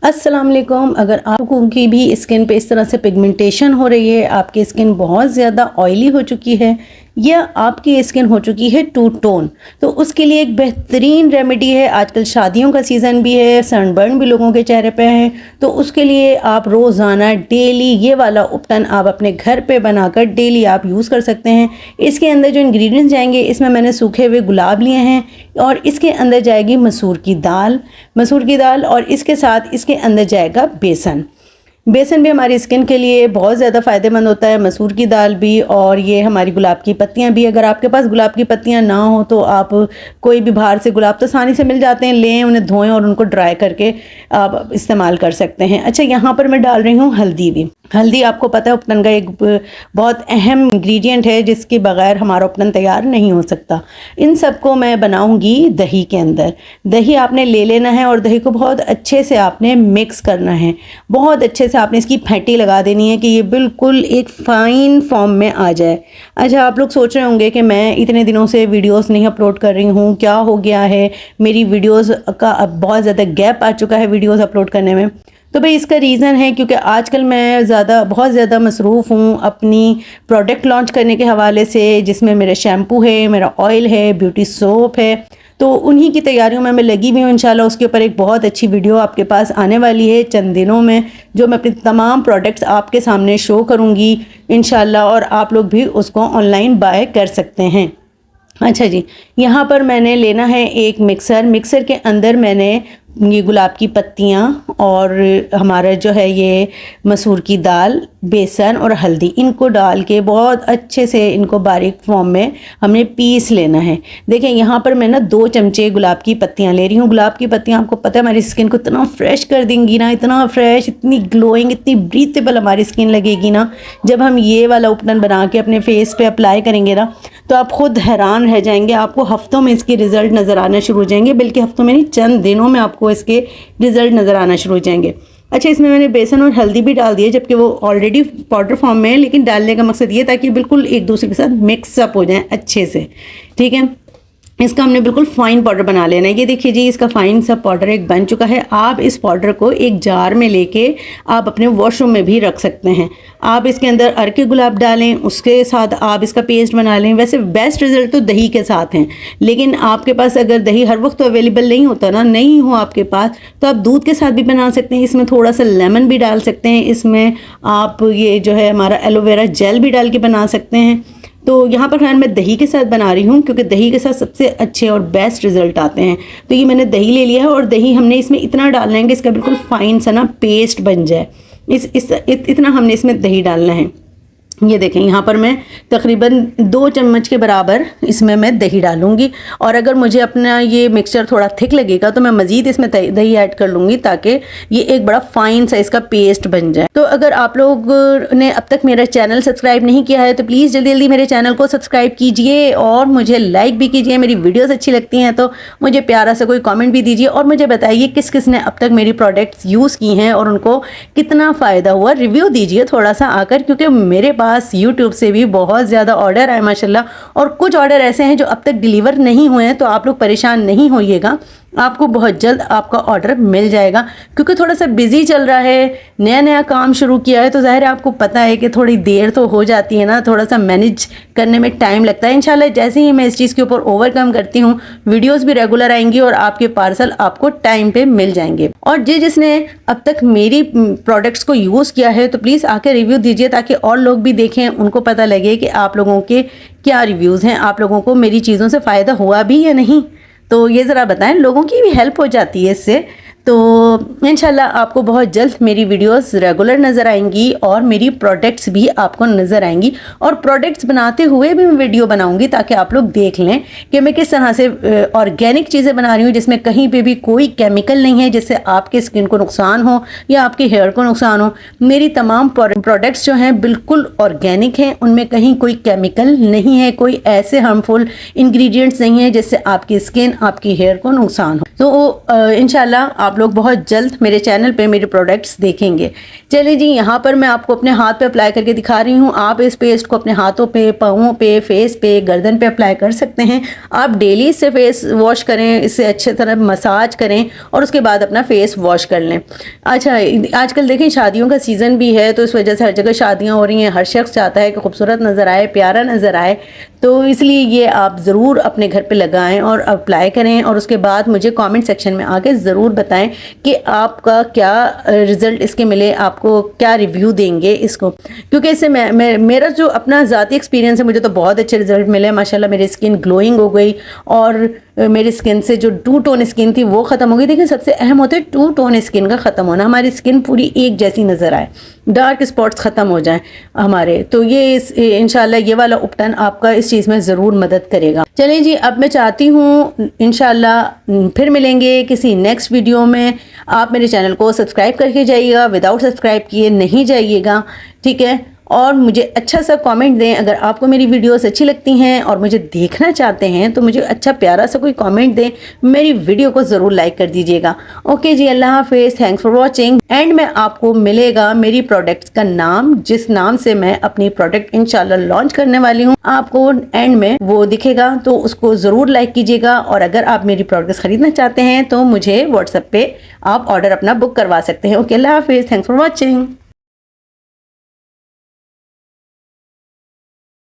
अस्सलाम वालेकुम। अगर आप लोगों की भी स्किन पे इस तरह से पिगमेंटेशन हो रही है, आपकी स्किन बहुत ज़्यादा ऑयली हो चुकी है या आपकी स्किन हो चुकी है टू टोन, तो उसके लिए एक बेहतरीन रेमेडी है। आजकल शादियों का सीज़न भी है, सनबर्न भी लोगों के चेहरे पे है, तो उसके लिए आप रोज़ाना डेली ये वाला उपटन आप अपने घर पे बनाकर डेली आप यूज़ कर सकते हैं। इसके अंदर जो इंग्रेडिएंट्स जाएंगे, इसमें मैंने सूखे हुए गुलाब लिए हैं और इसके अंदर जाएगी मसूर की दाल और इसके साथ इसके अंदर जाएगा बेसन। बेसन भी हमारी स्किन के लिए बहुत ज़्यादा फ़ायदेमंद होता है, मसूर की दाल भी और ये हमारी गुलाब की पत्तियां भी। अगर आपके पास गुलाब की पत्तियां ना हो तो आप कोई भी बाहर से गुलाब तो आसानी से मिल जाते हैं, लें उन्हें धोएं और उनको ड्राई करके आप इस्तेमाल कर सकते हैं। अच्छा, यहाँ पर मैं डाल रही हूँ हल्दी भी। हल्दी आपको पता है उपटन का एक बहुत अहम इंग्रेडिएंट है जिसके बगैर हमारा उपटन तैयार नहीं हो सकता। इन सबको मैं बनाऊंगी दही के अंदर। दही आपने ले लेना है और दही को बहुत अच्छे से आपने मिक्स करना है। बहुत अच्छे से आपने इसकी फेंटी लगा देनी है कि ये बिल्कुल एक फ़ाइन फॉर्म में आ जाए। अच्छा, आप लोग सोच रहे होंगे कि मैं इतने दिनों से वीडियोस नहीं अपलोड कर रही हूँ, क्या हो गया है, मेरी वीडियोस का अब बहुत ज़्यादा गैप आ चुका है वीडियोस अपलोड करने में। तो भाई इसका रीज़न है क्योंकि आजकल मैं बहुत ज़्यादा मसरूफ़ हूँ अपनी प्रोडक्ट लॉन्च करने के हवाले से, जिसमें मेरा शैम्पू है, मेरा ऑयल है, ब्यूटी सोप है। तो उन्हीं की तैयारियों में मैं लगी हुई हूँ। इंशाल्लाह उसके ऊपर एक बहुत अच्छी वीडियो आपके पास आने वाली है चंद दिनों में, जो मैं अपनी तमाम प्रोडक्ट्स आपके सामने शो करूँगी इंशाल्लाह, और आप लोग भी उसको ऑनलाइन बाय कर सकते हैं। अच्छा जी, यहाँ पर मैंने लेना है एक मिक्सर के अंदर मैंने ये गुलाब की पत्तियाँ और हमारा जो है ये मसूर की दाल, बेसन और हल्दी, इनको डाल के बहुत अच्छे से इनको बारीक फॉर्म में हमने पीस लेना है। देखें यहाँ पर मैं ना 2 चमचे गुलाब की पत्तियाँ ले रही हूँ। गुलाब की पत्तियाँ आपको पता है हमारी स्किन को इतना फ्रेश कर देंगी ना, इतना फ्रेश, इतनी ग्लोइंग, इतनी ब्रीथेबल हमारी स्किन लगेगी ना। जब हम ये वाला उपटन बना के अपने फेस पे अप्लाई करेंगे ना, तो आप खुद हैरान रह जाएंगे। आपको हफ्तों में इसके रिज़ल्ट नज़र आना शुरू हो जाएंगे, बल्कि हफ्तों में नहीं, चंद दिनों में आपको इसके रिज़ल्ट नज़र आना शुरू हो जाएंगे। अच्छा, इसमें मैंने बेसन और हल्दी भी डाल दिए, जबकि वो ऑलरेडी पाउडर फॉर्म में है, लेकिन डालने का मकसद ये था कि बिल्कुल एक दूसरे के साथ मिक्सअप हो जाएं अच्छे से। ठीक है, इसका हमने बिल्कुल फ़ाइन पाउडर बना लेना है। ये देखिए जी, इसका फ़ाइन सा पाउडर एक बन चुका है। आप इस पाउडर को एक जार में लेके आप अपने वॉशरूम में भी रख सकते हैं। आप इसके अंदर अरके गुलाब डालें, उसके साथ आप इसका पेस्ट बना लें। वैसे बेस्ट रिज़ल्ट तो दही के साथ हैं, लेकिन आपके पास अगर दही हर वक्त तो अवेलेबल नहीं होता ना, नहीं हो आपके पास, तो आप दूध के साथ भी बना सकते हैं। इसमें थोड़ा सा लेमन भी डाल सकते हैं। इसमें आप ये जो है हमारा एलोवेरा जेल भी डाल के बना सकते हैं। तो यहाँ पर खैर मैं दही के साथ बना रही हूँ क्योंकि दही के साथ सबसे अच्छे और बेस्ट रिज़ल्ट आते हैं। तो ये मैंने दही ले लिया है और दही हमने इसमें इतना डालना है कि इसका बिल्कुल फ़ाइन सा ना पेस्ट बन जाए। इतना हमने इसमें दही डालना है। ये देखें, यहाँ पर मैं तकरीबन 2 चम्मच के बराबर इसमें मैं दही डालूँगी, और अगर मुझे अपना ये मिक्सचर थोड़ा थिक लगेगा तो मैं मज़ीद इसमें दही ऐड कर लूँगी ताकि ये एक बड़ा फ़ाइन सा इसका पेस्ट बन जाए। तो अगर आप लोग ने अब तक मेरा चैनल सब्सक्राइब नहीं किया है तो प्लीज़ जल्दी जल्दी मेरे चैनल को सब्सक्राइब कीजिए और मुझे लाइक भी कीजिए। मेरी वीडियोज़ अच्छी लगती हैं तो मुझे प्यारा सा कोई कॉमेंट भी दीजिए और मुझे बताइए किस किस ने अब तक मेरी प्रोडक्ट्स यूज़ की हैं और उनको कितना फ़ायदा हुआ। रिव्यू दीजिए थोड़ा सा आकर, क्योंकि मेरे पास YouTube से भी बहुत ज़्यादा ऑर्डर आए माशाल्लाह, और कुछ ऑर्डर ऐसे हैं जो अब तक डिलीवर नहीं हुए हैं। तो आप लोग परेशान नहीं होइएगा, आपको बहुत जल्द आपका ऑर्डर मिल जाएगा। क्योंकि थोड़ा सा बिजी चल रहा है, नया नया काम शुरू किया है, तो ज़ाहिर है आपको पता है कि थोड़ी देर तो हो जाती है ना, थोड़ा सा मैनेज करने में टाइम लगता है। इंशाल्लाह जैसे ही मैं इस चीज़ के ऊपर ओवरकम करती हूँ, वीडियोस भी रेगुलर आएंगी और आपके पार्सल आपको टाइम पे मिल जाएंगे। और जिसने अब तक मेरी प्रोडक्ट्स को यूज़ किया है तो प्लीज़ आके रिव्यू दीजिए ताकि और लोग भी देखें, उनको पता लगे कि आप लोगों के क्या रिव्यूज़ हैं, आप लोगों को मेरी चीज़ों से फ़ायदा हुआ भी या नहीं। तो ये ज़रा बताएं, लोगों की भी हेल्प हो जाती है इससे। तो इंशाल्लाह आपको बहुत जल्द मेरी वीडियोस रेगुलर नज़र आएंगी और मेरी प्रोडक्ट्स भी आपको नज़र आएंगी, और प्रोडक्ट्स बनाते हुए भी मैं वीडियो बनाऊंगी ताकि आप लोग देख लें कि मैं किस तरह से ऑर्गेनिक चीज़ें बना रही हूँ, जिसमें कहीं पे भी कोई केमिकल नहीं है जिससे आपके स्किन को नुकसान हो या आपके हेयर को नुकसान हो। मेरी तमाम प्रोडक्ट्स जो हैं बिल्कुल ऑर्गेनिक हैं, उनमें कहीं कोई केमिकल नहीं है, कोई ऐसे हार्मफुल इंग्रेडिएंट्स नहीं है जिससे आपकी स्किन, आपकी हेयर को नुकसान हो। तो इंशाल्लाह आप लोग बहुत जल्द मेरे चैनल पे मेरे प्रोडक्ट्स देखेंगे। चलिए जी, यहाँ पर मैं आपको अपने हाथ पे अप्लाई करके दिखा रही हूँ। आप इस पेस्ट को अपने हाथों पे, पाँवों पे, फेस पे, गर्दन पे अप्लाई कर सकते हैं। आप डेली इससे फेस वॉश करें, इससे अच्छे तरह मसाज करें और उसके बाद अपना फेस वॉश कर लें। अच्छा, आजकल देखें शादियों का सीज़न भी है, तो इस वजह से हर जगह शादियाँ हो रही हैं। हर शख्स चाहता है कि खूबसूरत नज़र आए, प्यारा नज़र आए, तो इसलिए ये आप ज़रूर अपने घर पे लगाएं और अप्लाई करें और उसके बाद मुझे कमेंट सेक्शन में आके ज़रूर बताएं कि आपका क्या रिज़ल्ट इसके मिले, आपको क्या रिव्यू देंगे इसको। क्योंकि इससे मेरा जो अपना ज़ाती एक्सपीरियंस है, मुझे तो बहुत अच्छे रिज़ल्ट मिले माशाल्लाह। मेरी स्किन ग्लोइंग हो गई और मेरी स्किन से जो टू टोन स्किन थी वो ख़त्म हो गई। देखिए, सबसे अहम होता है टू टोन स्किन का ख़त्म होना, हमारी स्किन पूरी एक जैसी नज़र आए, डार्क स्पॉट्स ख़त्म हो जाएं हमारे। तो ये इंशाल्लाह ये वाला उपटन आपका इस चीज़ में ज़रूर मदद करेगा। चलिए जी, अब मैं चाहती हूँ इंशाल्लाह फिर मिलेंगे किसी नेक्स्ट वीडियो में। आप मेरे चैनल को सब्सक्राइब करके जाइएगा, विदाउट सब्सक्राइब किए नहीं जाइएगा, ठीक है। और मुझे अच्छा सा कमेंट दें अगर आपको मेरी वीडियोस अच्छी लगती हैं और मुझे देखना चाहते हैं, तो मुझे अच्छा प्यारा सा कोई कमेंट दें। मेरी वीडियो को ज़रूर लाइक कर दीजिएगा। ओके जी, अल्लाह हाफिज़, थैंक्स फॉर वॉचिंग। एंड में आपको मिलेगा मेरी प्रोडक्ट्स का नाम, जिस नाम से मैं अपनी प्रोडक्ट इंशाल्लाह लॉन्च करने वाली हूँ, आपको एंड में वो दिखेगा, तो उसको ज़रूर लाइक कीजिएगा। और अगर आप मेरी प्रोडक्ट्स ख़रीदना चाहते हैं तो मुझे व्हाट्सएप पे आप ऑर्डर अपना बुक करवा सकते हैं। ओके, अल्लाह हाफिज़, थैंक्स फॉर वॉचिंग।